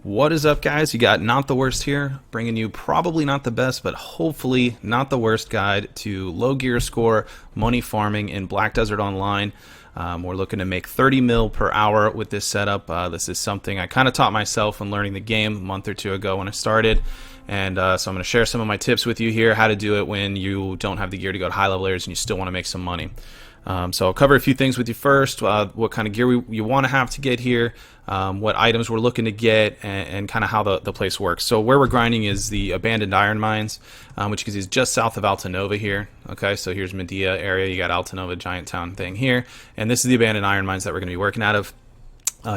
What is up, guys? You got Not the Worst here, bringing you probably not the best, but hopefully not the worst guide to low gear score money farming in Black Desert Online. We're looking to make 30 mil per hour with this setup. This is something I kind of taught myself when learning the game a month or two ago when I started. And so I'm going to share some of my tips with you here, how to do it when you don't have the gear to go to high level areas and you still want to make some money. So I'll cover a few things with you first, what kind of gear you want to have to get here, what items we're looking to get, and kind of how the place works. So where we're grinding is the abandoned iron mines, which you can see is just south of Altanova here. Okay, so here's Medea area, you got Altanova giant town thing here, and this is the abandoned iron mines that we're going to be working out of.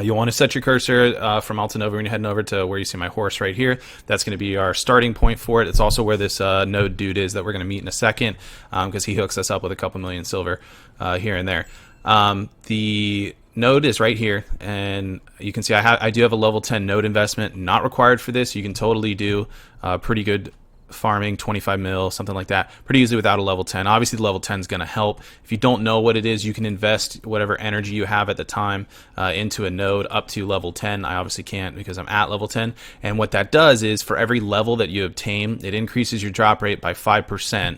You'll want to set your cursor from Altanova when you're heading over to where you see my horse right here. That's going to be our starting point for it. It's also where this node dude is that we're going to meet in a second, because he hooks us up with a couple million silver here and there. The node is right here, and you can see I do have a level 10 node investment, not required for this. You can totally do pretty good farming, 25 mil, something like that, pretty easily without a level 10. Obviously the level 10 is going to help. If you don't know what it is, you can invest whatever energy you have at the time into a node up to level 10. I obviously can't because I'm at level 10, and what that does is for every level that you obtain, it increases your drop rate by 5%.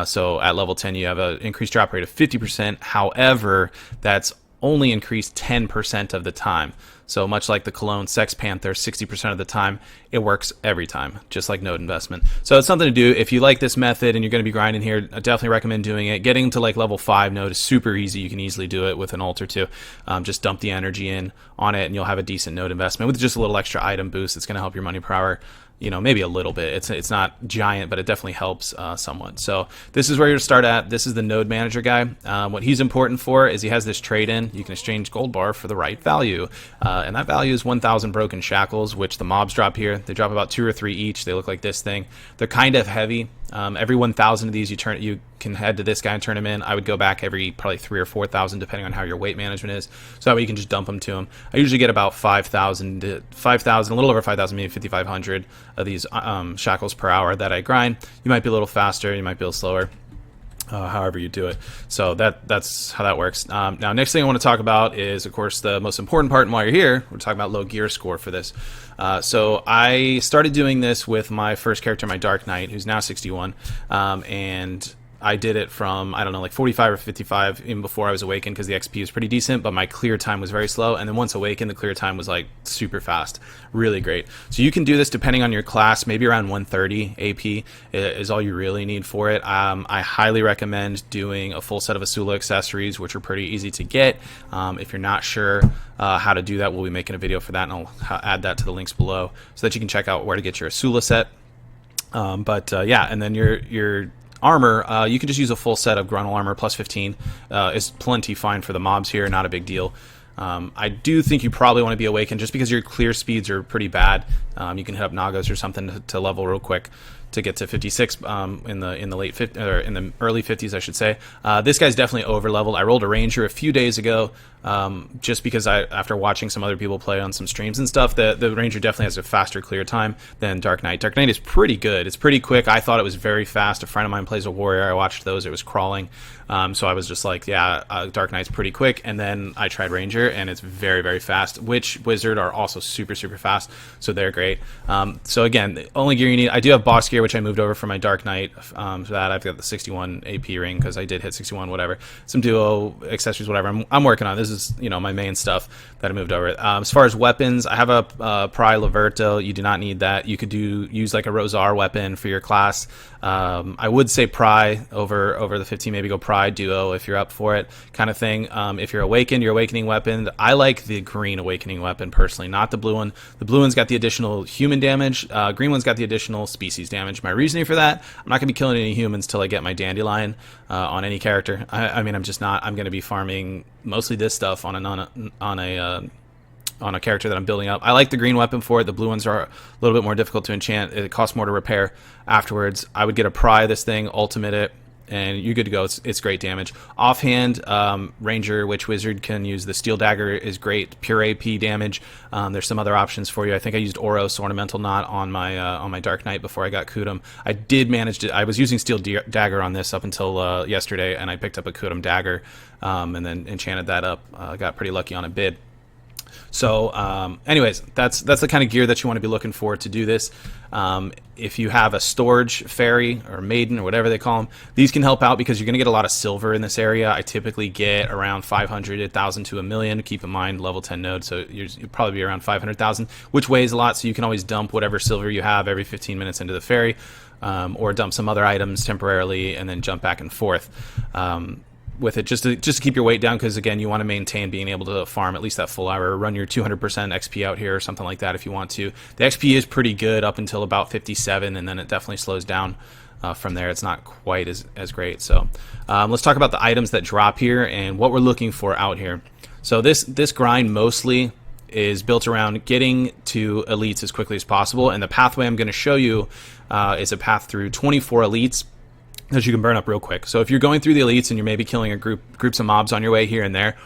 So at level 10 you have an increased drop rate of 50%. However, that's only increased 10% of the time. So much like the Cologne Sex Panther, 60% of the time, it works every time, just like node investment. So it's something to do. If you like this method and you're going to be grinding here, I definitely recommend doing it. Getting to like level 5 node is super easy. You can easily do it with an ult or two. Just dump the energy in on it and you'll have a decent node investment with just a little extra item boost. It's going to help your money per hour, you know, maybe a little bit. It's not giant, but it definitely helps somewhat. So this is where you're to start at. This is the node manager guy. What he's important for is he has this trade-in. You can exchange gold bar for the right value, and that value is 1,000 broken shackles, which the mobs drop here. They drop about 2 or 3 each. They look like this thing. They're kind of heavy. Every 1,000 of these you can head to this guy and turn him in. I would go back every probably 3,000 or 4,000 depending on how your weight management is, so that way you can just dump them to him. I usually get about 5,000 to 5,000, a little over 5,000, maybe 5,500 of these shackles per hour that I grind. You might be a little faster, you might be a little slower, however you do it. So that's how that works. Now, next thing I want to talk about is, of course, the most important part, and while you're here, we're talking about low gear score for this. So I started doing this with my first character, my Dark Knight, who's now 61, and I did it from, I don't know, like 45 or 55 even before I was awakened, because the XP was pretty decent, but my clear time was very slow. And then once awakened, the clear time was like super fast, really great. So you can do this depending on your class, maybe around 130 AP is all you really need for it. I highly recommend doing a full set of Asula accessories, which are pretty easy to get. If you're not sure how to do that, we'll be making a video for that, and I'll add that to the links below so that you can check out where to get your Asula set. Yeah, and then your armor, you can just use a full set of Gruntle armor plus 15. Is plenty fine for the mobs here, not a big deal. I do think you probably want to be awakened just because your clear speeds are pretty bad. You can hit up Nagos or something to level real quick to get to 56 in the late 50s, or in the early 50s, I should say. This guy's definitely over leveled. I rolled a ranger a few days ago, just because after watching some other people play on some streams and stuff, the ranger definitely has a faster clear time than Dark Knight. Dark Knight is pretty good. It's pretty quick. I thought it was very fast. A friend of mine plays a warrior. I watched those. It was crawling. So I was just like, yeah, Dark Knight's pretty quick. And then I tried Ranger, and it's very, very fast. Witch, Wizard are also super, super fast, so they're great. So again, the only gear you need, I do have boss gear, which I moved over from my Dark Knight. For that, I've got the 61 AP ring because I did hit 61, whatever. Some duo accessories, whatever. I'm working on. This is, you know, my main stuff that I moved over. As far as weapons, I have a Pry Laverto. You do not need that. You could use like a Rosar weapon for your class. I would say Pry over the 15, maybe go Pry Duo if you're up for it, kind of thing. If you're awakened, your awakening weapon, I like the green awakening weapon personally, not the blue one. The blue one's got the additional human damage. Green one's got the additional species damage. My reasoning for that, I'm not gonna be killing any humans till I get my Dandelion on any character. I mean, I'm just not. I'm gonna be farming mostly this stuff on a character that I'm building up. I like the green weapon for it. The blue ones are a little bit more difficult to enchant. It costs more to repair afterwards. I would get a Pry this thing, ultimate it, and you're good to go. It's great damage. Offhand, Ranger Witch Wizard can use the Steel Dagger, is great, pure AP damage. There's some other options for you. I think I used Oros Ornamental Knot on my Dark Knight before I got Kudum. I did manage to. I was using Steel Dagger on this up until yesterday, and I picked up a Kudum Dagger, and then enchanted that up. Got pretty lucky on a bid. So anyways, that's the kind of gear that you want to be looking for to do this. If you have a storage fairy or maiden or whatever they call them, these can help out because you're going to get a lot of silver in this area. I typically get around 500, 1,000 to a million. Keep in mind, level 10 node, so you'll probably be around 500,000, which weighs a lot, so you can always dump whatever silver you have every 15 minutes into the fairy, or dump some other items temporarily and then jump back and forth. With it, just to keep your weight down, because again, you want to maintain being able to farm at least that full hour, run your 200% XP out here or something like that if you want to. The XP is pretty good up until about 57, and then it definitely slows down from there. It's not quite as great. So let's talk about the items that drop here and what we're looking for out here. So this grind mostly is built around getting to elites as quickly as possible, and the pathway I'm going to show you is a path through 24 elites that you can burn up real quick. So if you're going through the elites and you're maybe killing groups of mobs on your way here and there,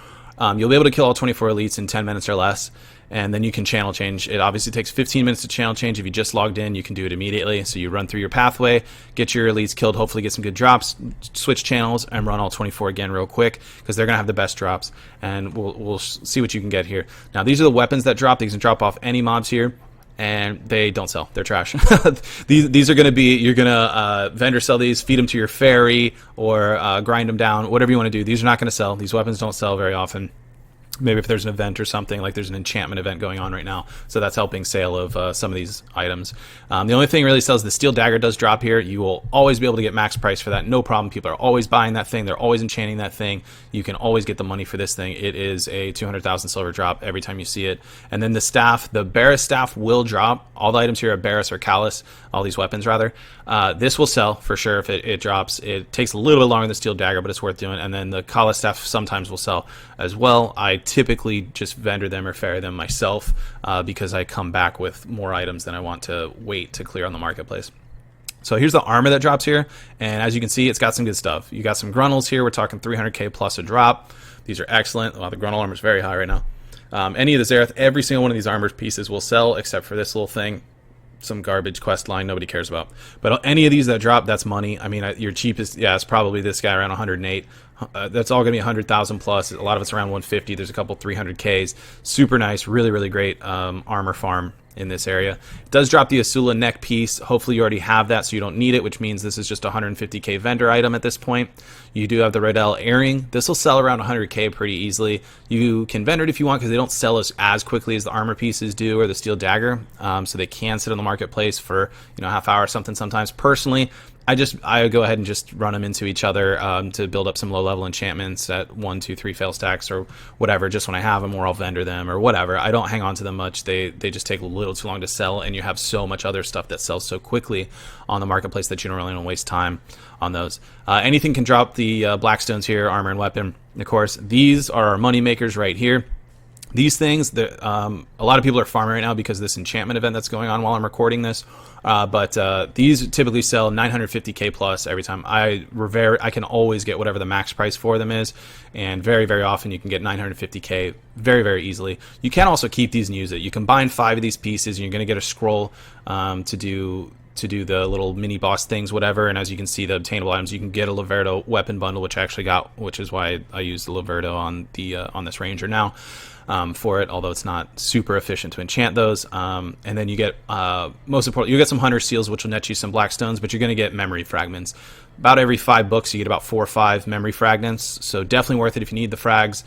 you'll be able to kill all 24 elites in 10 minutes or less, and then you can channel change. It obviously takes 15 minutes to channel change. If you just logged in, you can do it immediately. So you run through your pathway, get your elites killed, hopefully get some good drops, switch channels, and run all 24 again real quick, because they're going to have the best drops, and we'll see what you can get here. Now, these are the weapons that drop. These can drop off any mobs here, and they don't sell. They're trash. These are going to be, you're going to vendor sell these, feed them to your fairy, or grind them down, whatever you want to do. These are not going to sell. These weapons don't sell very often. Maybe if there's an event or something, like there's an enchantment event going on right now, so that's helping sale of some of these items. The only thing really sells, the Steel Dagger does drop here. You will always be able to get max price for that, no problem. People are always buying that thing. They're always enchanting that thing. You can always get the money for this thing. It is a 200,000 silver drop every time you see it. And then the staff, the Barris staff will drop. All the items here are Barris or Callus, all these weapons rather. This will sell for sure if it drops. It takes a little bit longer than the Steel Dagger, but it's worth doing. And then the Callus staff sometimes will sell as well. I typically just vendor them or ferry them myself because I come back with more items than I want to wait to clear on the marketplace. So here's the armor that drops here, and as you can see, it's got some good stuff. You got some Grunnels here. We're talking 300k plus a drop. These are excellent. Well, the Grunnel armor is very high right now. Any of the Zereth, every single one of these armor pieces will sell except for this little thing, some garbage quest line nobody cares about. But any of these that drop, that's money. I mean, your cheapest, yeah, it's probably this guy around 108. That's all gonna be 100,000 plus. A lot of it's around 150. There's a couple 300ks. Super nice, really, really great armor farm in this area. It does drop the Asula neck piece. Hopefully you already have that, so you don't need it, which means this is just a 150k vendor item at this point. You do have the Rodell Earring. This will sell around 100k pretty easily. You can vendor it if you want, because they don't sell as quickly as the armor pieces do or the Steel Dagger, so they can sit on the marketplace for half hour or something sometimes. Personally, I go ahead and just run them into each other to build up some low-level enchantments at 1, 2, 3 fail stacks or whatever, just when I have them, or I'll vendor them or whatever. I don't hang on to them much. They just take a little too long to sell, and you have so much other stuff that sells so quickly on the marketplace that you don't really want to waste time on those. Anything can drop the Blackstones here, armor and weapon. Of course, these are our money makers right here. These things, a lot of people are farming right now because of this enchantment event that's going on while I'm recording this. But these typically sell 950k plus every time. I can always get whatever the max price for them is, and very, very often you can get 950k very, very easily. You can also keep these and use it. You combine 5 of these pieces, and you're going to get a scroll to do the little mini boss things, whatever. And as you can see, the obtainable items, you can get a Laverto weapon bundle, which I actually got, which is why I use the Laverto on this Ranger now. For it, although it's not super efficient to enchant those. And then you get, most important, you get some Hunter Seals, which will net you some Blackstones, but you're going to get memory fragments. About every 5 books, you get about 4 or 5 memory fragments, so definitely worth it if you need the frags.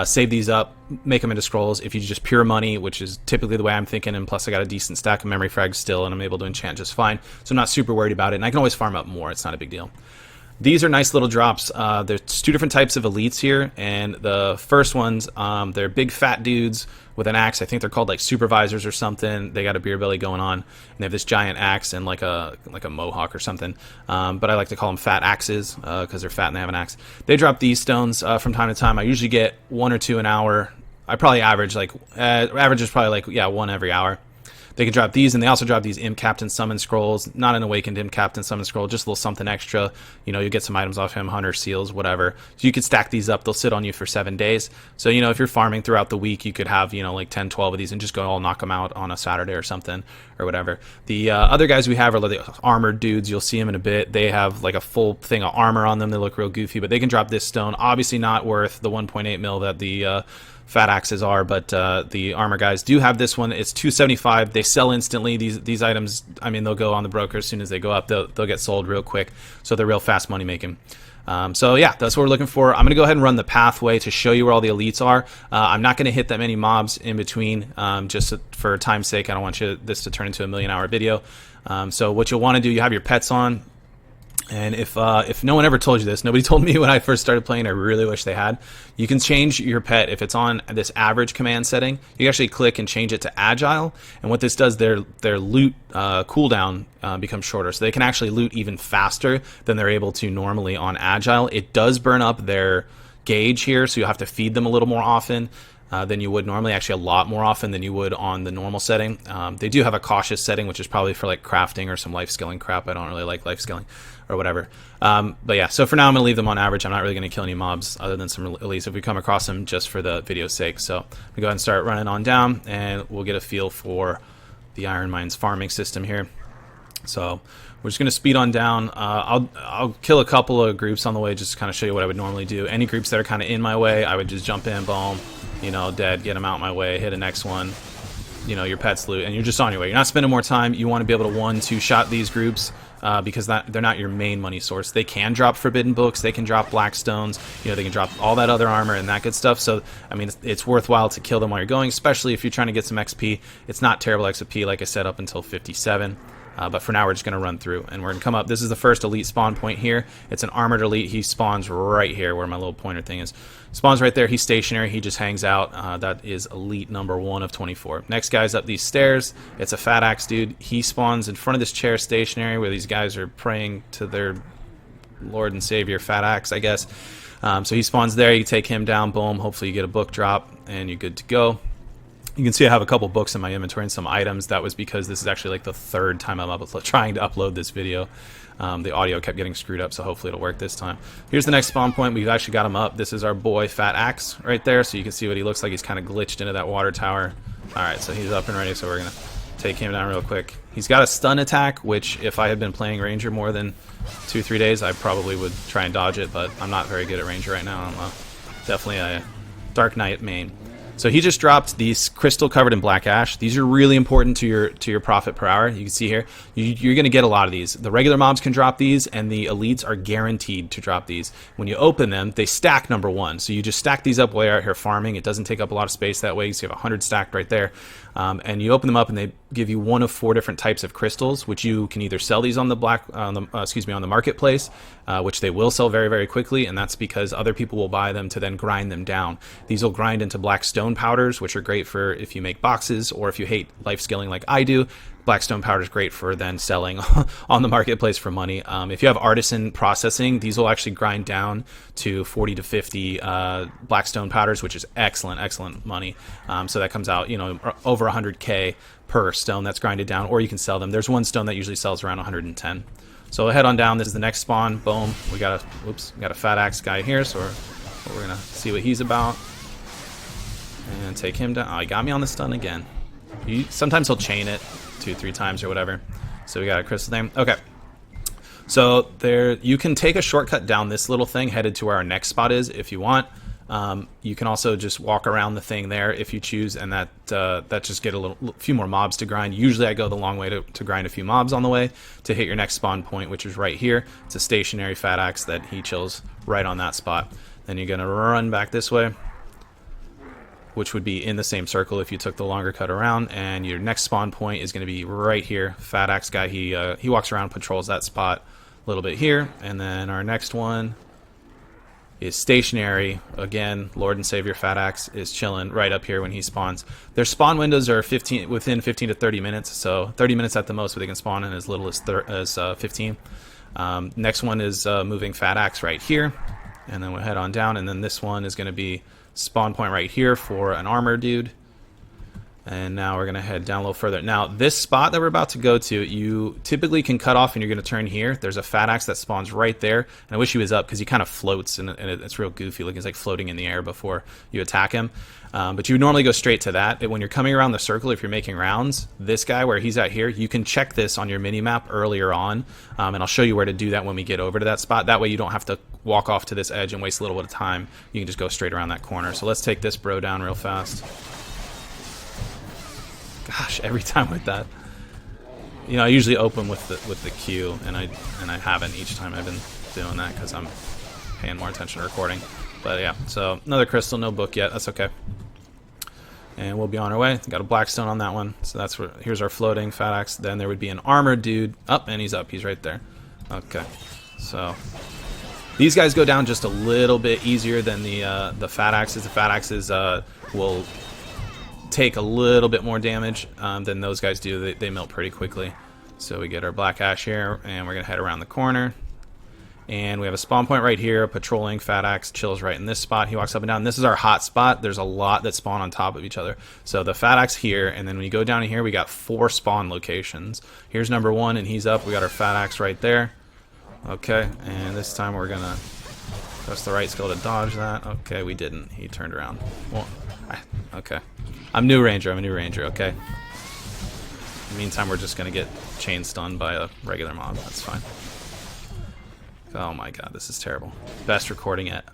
Save these up, make them into scrolls. If you just pure money, which is typically the way I'm thinking, and plus I got a decent stack of memory frags still, and I'm able to enchant just fine, so I'm not super worried about it, and I can always farm up more. It's not a big deal. These are nice little drops. There's 2 different types of elites here, and the first ones, they're big fat dudes with an axe. I think they're called like supervisors or something. They got a beer belly going on, and they have this giant axe and like a mohawk or something. But I like to call them fat axes because they're fat and they have an axe. They drop these stones from time to time. I usually get 1 or 2 an hour. I probably average average is probably 1 every hour. They can drop these, and they also drop these Imp Captain Summon Scrolls. Not an Awakened Imp Captain Summon Scroll, just a little something extra. You know, you get some items off him, Hunter, Seals, whatever. So you could stack these up. They'll sit on you for 7 days. So, you know, if you're farming throughout the week, you could have, you know, like 10, 12 of these and just go all knock them out on a Saturday or something or whatever. The other guys we have are the armored dudes. You'll see them in a bit. They have like a full thing of armor on them. They look real goofy, but they can drop this stone. Obviously not worth the 1.8 mil that the fat axes are, but the armor guys do have this one. It's 275. They sell instantly. These items, I mean, they'll go on the broker as soon as they go up. They'll get sold real quick, so they're real fast money making. So yeah, that's what we're looking for. I'm gonna go ahead and run the pathway to show you where all the elites are. I'm not gonna hit that many mobs in between, just for time's sake. I don't want this to turn into a 1,000,000-hour video. So what you'll want to do, you have your pets on. And if no one ever told you this, nobody told me when I first started playing, I really wish they had. You can change your pet if it's on this average command setting. You actually click and change it to agile, and what this does, their loot cooldown becomes shorter, so they can actually loot even faster than they're able to normally on agile. It does burn up their gauge here, so you'll have to feed them a little more often than you would normally, actually a lot more often than you would on the normal setting. They do have a cautious setting, which is probably for like crafting or some life skilling crap. I don't really like life skilling or whatever. But yeah, so for now I'm gonna leave them on average. I'm not really gonna kill any mobs other than some elites if we come across them, just for the video's sake. So we go ahead and start running on down, and we'll get a feel for the Iron Mines farming system here. So we're just going to speed on down. I'll kill a couple of groups on the way just to kind of show you what I would normally do. Any groups that are kind of in my way, I would just jump in, boom, you know, dead, get them out my way, hit a next one, you know, your pets loot, and you're just on your way. You're not spending more time. You want to be able to 1-2 shot these groups because they're not your main money source. They can drop forbidden books, they can drop black stones, you know, they can drop all that other armor and that good stuff. So I mean, it's worthwhile to kill them while you're going, especially if you're trying to get some XP. It's not terrible XP, like I said, up until 57. But for now, we're just going to run through, and we're going to come up. This is the first elite spawn point here. It's an armored elite. He spawns right here where my little pointer thing is. Spawns right there. He's stationary. He just hangs out. That is elite number 1 of 24. Next guy's up these stairs. It's a fat axe dude. He spawns in front of this chair stationary where these guys are praying to their Lord and Savior, fat axe, I guess. So he spawns there. You take him down. Boom. Hopefully you get a book drop, and you're good to go. You can see I have a couple books in my inventory and some items. That was because this is actually like the 3rd time I'm trying to upload this video. The audio kept getting screwed up, so hopefully it'll work this time. Here's the next spawn point. We've actually got him up. This is our boy Fat Axe right there, so you can see what he looks like. He's kind of glitched into that water tower. Alright, so he's up and ready, so we're going to take him down real quick. He's got a stun attack, which if I had been playing Ranger more than 2-3 days, I probably would try and dodge it, but I'm not very good at Ranger right now. I'm definitely a Dark Knight main. So he just dropped these crystal covered in black ash. These are really important to your profit per hour. You can see here, you're going to get a lot of these. The regular mobs can drop these, and the elites are guaranteed to drop these. When you open them, they stack number 1. So you just stack these up while you're out here farming. It doesn't take up a lot of space that way. You see you have 100 stacked right there. And you open them up, and they give you 1 of 4 different types of crystals, which you can either sell these on the on the marketplace, which they will sell very, very quickly, and that's because other people will buy them to then grind them down. These will grind into black stone powders, which are great for if you make boxes, or if you hate life skilling like I do. Blackstone powder is great for then selling on the marketplace for money. If you have artisan processing, these will actually grind down to 40 to 50 blackstone powders, which is excellent money. So that comes out, you know, over 100k per stone that's grinded down, or you can sell them. There's one stone that usually sells around 110. So head on down. This is the next spawn. Boom. We got a fat axe guy here, so we're gonna see what he's about and take him down. Oh, he got me on the stun again. Sometimes he'll chain it 2-3 times or whatever. So we got a crystal thing. Okay. So there, you can take a shortcut down this little thing headed to where our next spot is if you want. You can also just walk around the thing there if you choose, and that just get a few more mobs to grind. Usually I go the long way to grind a few mobs on the way to hit your next spawn point, which is right here. It's a stationary fat axe that he chills right on that spot. Then you're gonna run back this way, which would be in the same circle if you took the longer cut around, and your next spawn point is going to be right here. Fat axe guy, he walks around, patrols that spot a little bit here, and then our next one is stationary. Again, Lord and Savior Fat Axe is chilling right up here when he spawns. Their spawn windows are within 15 to 30 minutes, so 30 minutes at the most, but they can spawn in as little as 15. Next one is moving Fat Axe right here, and then we'll head on down, and then this one is going to be spawn point right here for an armor dude. And now we're going to head down a little further. Now, this spot that we're about to go to, you typically can cut off and you're going to turn here. There's a fat axe that spawns right there. And I wish he was up because he kind of floats and it's real goofy. Like he's like floating in the air before you attack him. But you would normally go straight to that. When you're coming around the circle, if you're making rounds, this guy where he's at here, you can check this on your mini-map earlier on. And I'll show you where to do that when we get over to that spot. That way you don't have to walk off to this edge and waste a little bit of time. You can just go straight around that corner. So let's take this bro down real fast. Gosh, every time with that. You know, I usually open with the Q, and I haven't each time I've been doing that because I'm paying more attention to recording. But yeah, so another crystal, no book yet. That's okay. And we'll be on our way. Got a blackstone on that one. So that's where, here's our floating fat axe. Then there would be an armored dude. Up, and he's up. He's right there. Okay. So these guys go down just a little bit easier than the fat axes. The fat axes will take a little bit more damage than those guys do. They melt pretty quickly. So we get our black ash here, and we're gonna head around the corner. And we have a spawn point right here. Patrolling fat axe chills right in this spot. He walks up and down. This is our hot spot. There's a lot that spawn on top of each other. So the fat axe here, and then when you go down here, we got 4 spawn locations. Here's number 1, and he's up. We got our fat axe right there. Okay, and this time we're gonna press the right skill to dodge that. Okay, we didn't. He turned around. Well, okay. I'm a new ranger, okay? In the meantime, we're just gonna get chain stunned by a regular mob. That's fine. Oh my god, this is terrible. Best recording yet.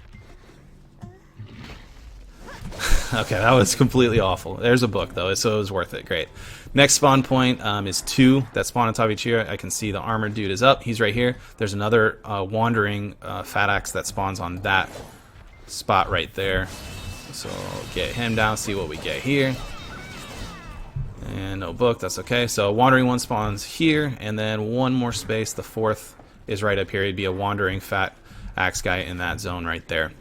Okay, that was completely awful. There's a book, though, so it was worth it. Great. Next spawn point is 2 that spawn on top of each here. I can see the armored dude is up. He's right here. There's another wandering fat axe that spawns on that spot right there. So get him down, see what we get here. And no book, that's okay. So wandering one spawns here, and then one more space, the 4th is right up here. It'd be a wandering fat axe guy in that zone right there.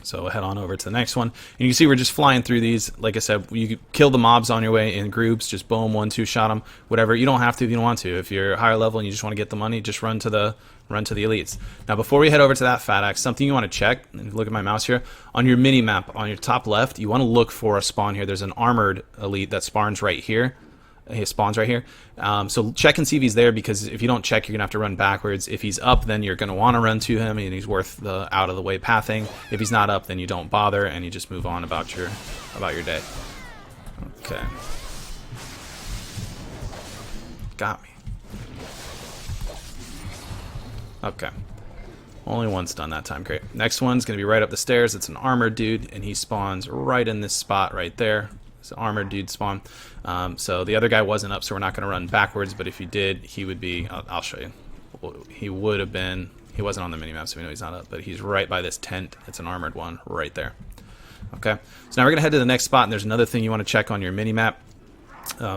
So we'll head on over to the next one. And you can see we're just flying through these. Like I said, you could kill the mobs on your way in groups. Just boom, 1, 2 shot them. Whatever. You don't have to if you don't want to. If you're higher level and you just want to get the money, just run to the elites. Now before we head over to that fat axe, something you want to check, and look at my mouse here, on your mini map on your top left, you want to look for a spawn here. There's an armored elite that spawns right here. He spawns right here. So check and see if he's there, because if you don't check, you're gonna have to run backwards. If he's up, then you're gonna want to run to him, and he's worth the out of the way pathing. If he's not up, then you don't bother, and you just move on about your day. Okay. Got me. Okay. Only one's done that time. Great. Next one's gonna be right up the stairs. It's an armored dude, and he spawns right in this spot right there. It's an armored dude spawn. So the other guy wasn't up, so we're not going to run backwards, but if he did, he would be, I'll show you. He would have been, he wasn't on the minimap, so we know he's not up, but he's right by this tent. It's an armored one right there. Okay, so now we're going to head to the next spot, and there's another thing you want to check on your minimap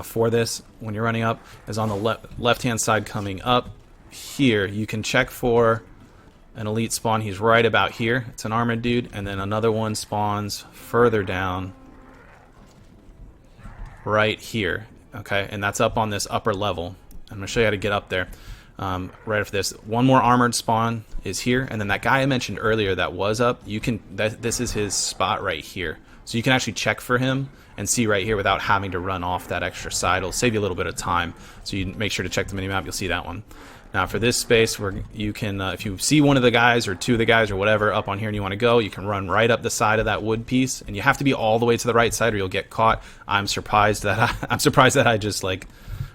for this when you're running up, is on the left-hand side coming up here. You can check for an elite spawn. He's right about here. It's an armored dude, and then another one spawns further down right here, okay, and that's up on this upper level. I'm gonna show you how to get up there. Right after this, one more armored spawn is here, and then that guy I mentioned earlier that was up, you can, this is his spot right here, so you can actually check for him and see right here without having to run off that extra side. It'll save you a little bit of time, so you make sure to check the minimap. You'll see that one. Now for this space, where you can, if you see one of the guys or 2 of the guys or whatever up on here and you want to go, you can run right up the side of that wood piece, and you have to be all the way to the right side or you'll get caught. I'm surprised that I just like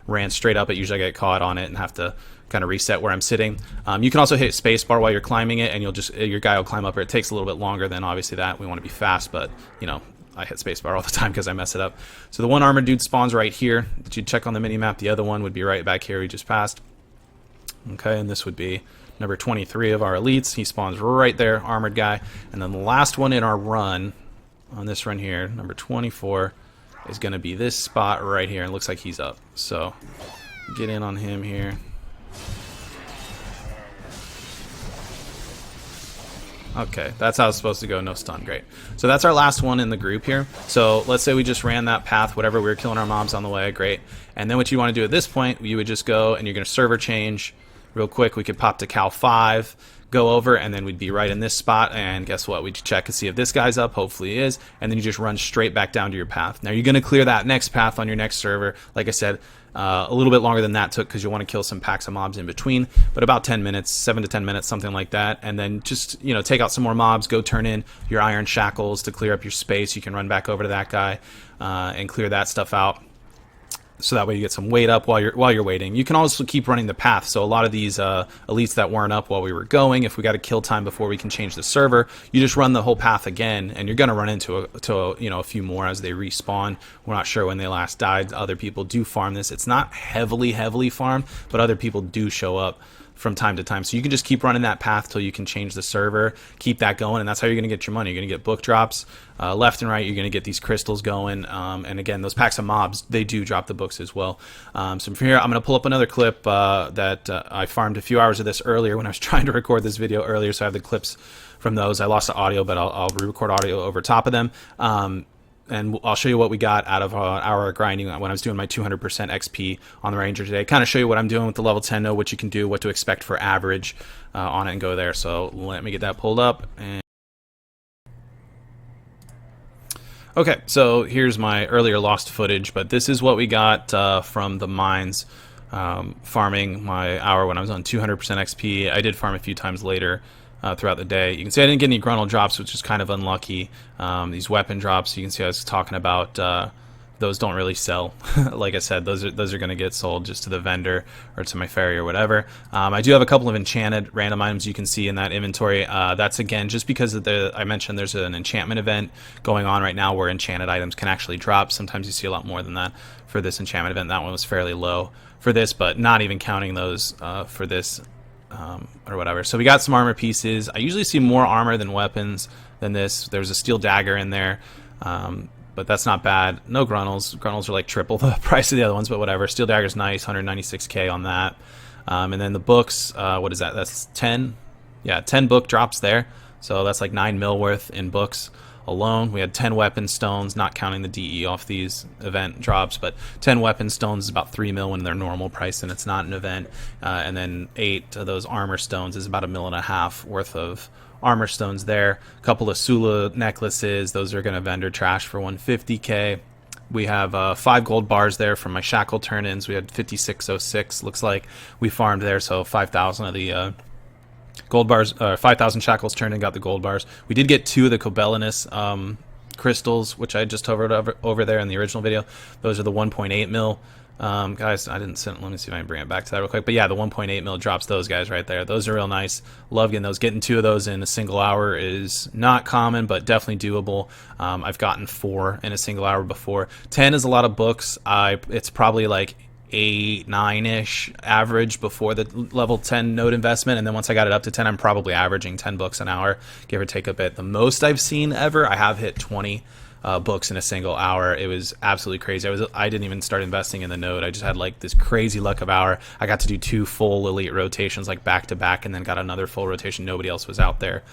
ran straight up it. Usually I get caught on it and have to kind of reset where I'm sitting. You can also hit spacebar while you're climbing it, and you'll just, your guy will climb up, or it takes a little bit longer than obviously that. We want to be fast, but you know, I hit spacebar all the time because I mess it up. So the one armored dude spawns right here that you'd check on the mini map. The other one would be right back here we just passed. Okay, and this would be number 23 of our elites. He spawns right there, armored guy. And then the last one in our run, on this run here, number 24, is going to be this spot right here. And it looks like he's up. So get in on him here. Okay, that's how it's supposed to go. No stun. Great. So that's our last one in the group here. So let's say we just ran that path, whatever, we were killing our mobs on the way. Great. And then what you want to do at this point, you would just go and you're going to server change real quick. We could pop to Cal 5, go over, and then we'd be right in this spot, and guess what, we'd check to see if this guy's up. Hopefully he is, and then you just run straight back down to your path. Now you're going to clear that next path on your next server. Like I said, a little bit longer than that took because you want to kill some packs of mobs in between, but about 10 minutes, 7 to 10 minutes, something like that. And then just, you know, take out some more mobs, go turn in your iron shackles to clear up your space. You can run back over to that guy and clear that stuff out. So that way you get some weight up while you're waiting. You can also keep running the path. So a lot of these elites that weren't up while we were going, if we got a kill time before we can change the server, you just run the whole path again, and you're going to run into a few more as they respawn. We're not sure when they last died. Other people do farm this. It's not heavily farmed, but other people do show up from time to time. So you can just keep running that path till you can change the server, keep that going, and that's how you're going to get your money. You're going to get book drops left and right. You're going to get these crystals going, and again, those packs of mobs, they do drop the books as well. So from here, I'm going to pull up another clip that I farmed a few hours of this earlier when I was trying to record this video earlier, so I have the clips from those. I lost the audio, but I'll re-record audio over top of them. And I'll show you what we got out of our grinding when I was doing my 200% XP on the Ranger today. Kind of show you what I'm doing with the level 10 node, what you can do, what to expect for average on it, and go there. So let me get that pulled up. Okay, so here's my earlier lost footage, but this is what we got from the mines farming my hour when I was on 200% XP. I did farm a few times later throughout the day. You can see I didn't get any gruntle drops, which is kind of unlucky. These weapon drops, you can see I was talking about, those don't really sell. Like I said, those are going to get sold just to the vendor or to my ferry or whatever. I do have a couple of enchanted random items you can see in that inventory. That's again just because of I mentioned there's an enchantment event going on right now where enchanted items can actually drop. Sometimes you see a lot more than that for this enchantment event. That one was fairly low for this, but not even counting those for this or whatever. So we got some armor pieces. I usually see more armor than weapons than this. There's a steel dagger in there, but that's not bad. No gruntles. Gruntles are like triple the price of the other ones, but whatever. Steel dagger's nice, 196k on that. And then the books, what is that? That's 10. Yeah, 10 book drops there. So that's like 9 mil worth in books alone. We had 10 weapon stones, not counting the DE off these event drops, but 10 weapon stones is about 3 mil when they're normal price and it's not an event. And then 8 of those armor stones is about $1.5 million worth of armor stones there. A couple of Sula necklaces, those are going to vendor trash for 150k. We have 5 gold bars there from my shackle turn-ins. We had 5606, looks like we farmed there, so 5,000 of the gold bars, 5,000 shackles turned and got the gold bars. We did get 2 of the Cobelinus crystals, which I just hovered over there in the original video. Those are the 1.8 mil. Guys, I didn't send, let me see if I can bring it back to that real quick. But yeah, the 1.8 mil drops those guys right there. Those are real nice. Love getting those. Getting 2 of those in a single hour is not common, but definitely doable. I've gotten 4 in a single hour before. 10 is a lot of books. It's probably like 8, 9-ish average before the level 10 node investment, and then once I got it up to 10, I'm probably averaging 10 books an hour, give or take a bit. The most I've seen ever, I have hit 20 books in a single hour. It was absolutely crazy. I didn't even start investing in the node. I just had like this crazy luck of hour. I got to do 2 full elite rotations like back to back, and then got another full rotation. Nobody else was out there.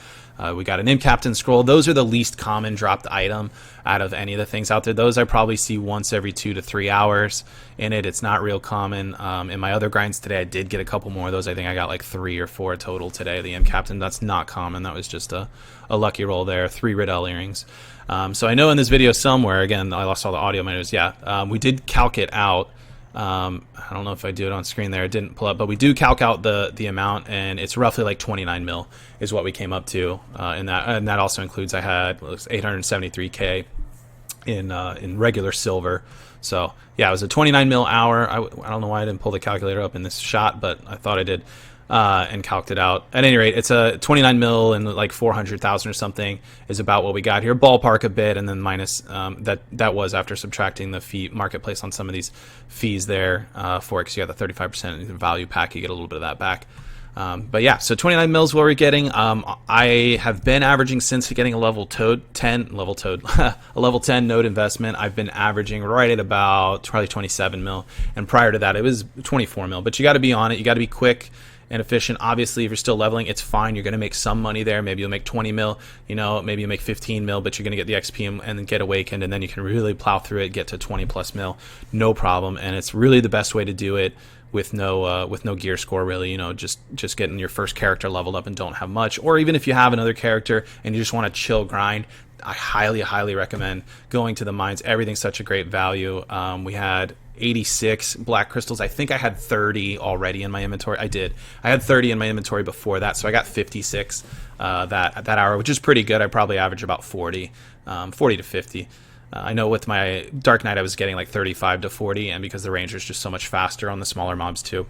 We got an Imp Captain scroll. Those are the least common dropped item out of any of the things out there. Those I probably see once every 2 to 3 hours in it. It's not real common. In my other grinds today, I did get a couple more of those. I think I got like 3 or 4 total today. The Imp Captain, that's not common. That was just a lucky roll there. 3 Riddell earrings. So I know in this video somewhere, again, I lost all the audio minutes. Yeah, we did calc it out. I don't know if I do it on screen there. It didn't pull up, but we do calc out the amount, and it's roughly like 29 mil is what we came up to in that, and that also includes I had 873k in regular silver. So yeah, it was a 29 mil hour. I don't know why I didn't pull the calculator up in this shot, but I thought I did. And calced it out. At any rate, it's a 29 mil and like 400,000 or something is about what we got here. Ballpark a bit, and then minus that was after subtracting the fee marketplace on some of these fees there for it, because you got the 35% value pack. You get a little bit of that back. But yeah, so 29 mil is what we're getting. I have been averaging since getting a level 10 node investment. I've been averaging right at about probably 27 mil, and prior to that it was 24 mil. But you got to be on it. You got to be quick and efficient. Obviously, if you're still leveling, it's fine. You're going to make some money there. Maybe you'll make 20 mil, you know, maybe you make 15 mil, but you're going to get the XP and then get awakened, and then you can really plow through it, get to 20 plus mil, no problem. And it's really the best way to do it with no gear score, really. You know, just getting your first character leveled up and don't have much, or even if you have another character and you just want to chill grind, I highly recommend going to the mines. Everything's such a great value. We had 86 black crystals. I think I had 30 already in my inventory. I had 30 in my inventory before that, so I got 56 that hour, which is pretty good. I probably average about 40 to 50. I know with my Dark Knight I was getting like 35 to 40, and because the Ranger's just so much faster on the smaller mobs too,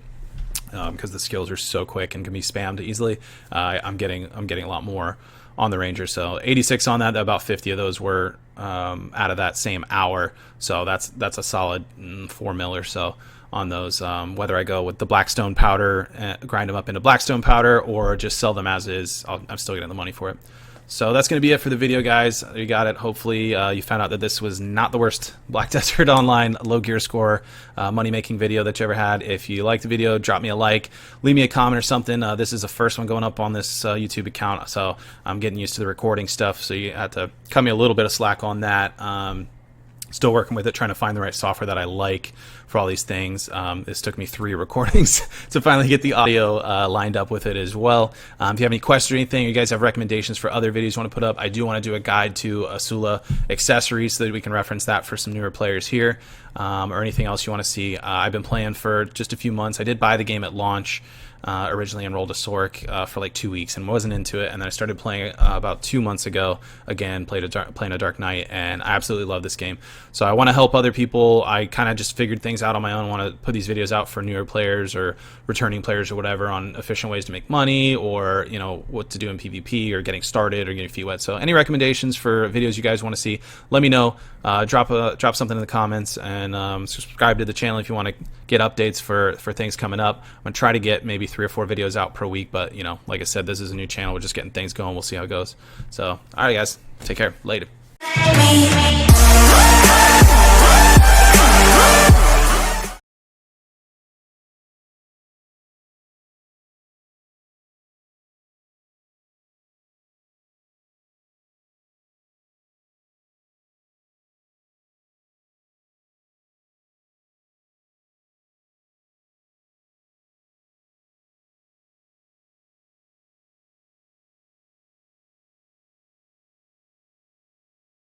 because the skills are so quick and can be spammed easily, I'm getting a lot more on the Ranger. So 86 on that. About 50 of those were out of that same hour, so that's a solid 4 mil or so on those. Whether I go with the Blackstone powder, grind them up into Blackstone powder, or just sell them as is, I'm still getting the money for it. So that's going to be it for the video, guys. You got it. Hopefully you found out that this was not the worst Black Desert Online low gear score money-making video that you ever had. If you liked the video, drop me a like, leave me a comment or something. This is the first one going up on this YouTube account, so I'm getting used to the recording stuff, so you have to cut me a little bit of slack on that. Still working with it, trying to find the right software that I like for all these things. This took me 3 recordings to finally get the audio lined up with it as well. If you have any questions or anything, or you guys have recommendations for other videos you want to put up, I do want to do a guide to Asula accessories so that we can reference that for some newer players here, or anything else you want to see. I've been playing for just a few months. I did buy the game at launch. Originally enrolled a Sork for like 2 weeks and wasn't into it, and then I started playing about 2 months ago again, playing a Dark Knight, and I absolutely love this game. So I want to help other people. I kind of just figured things out on my own. I want to put these videos out for newer players or returning players or whatever on efficient ways to make money, or you know, what to do in PvP, or getting started, or getting feet wet. So any recommendations for videos you guys want to see, let me know. Drop something in the comments, and subscribe to the channel if you want to get updates for things coming up. I'm gonna try to get maybe 3 or 4 videos out per week, but you know, like I said, this is a new channel. We're just getting things going. We'll see how it goes. So all right, guys, take care. Later.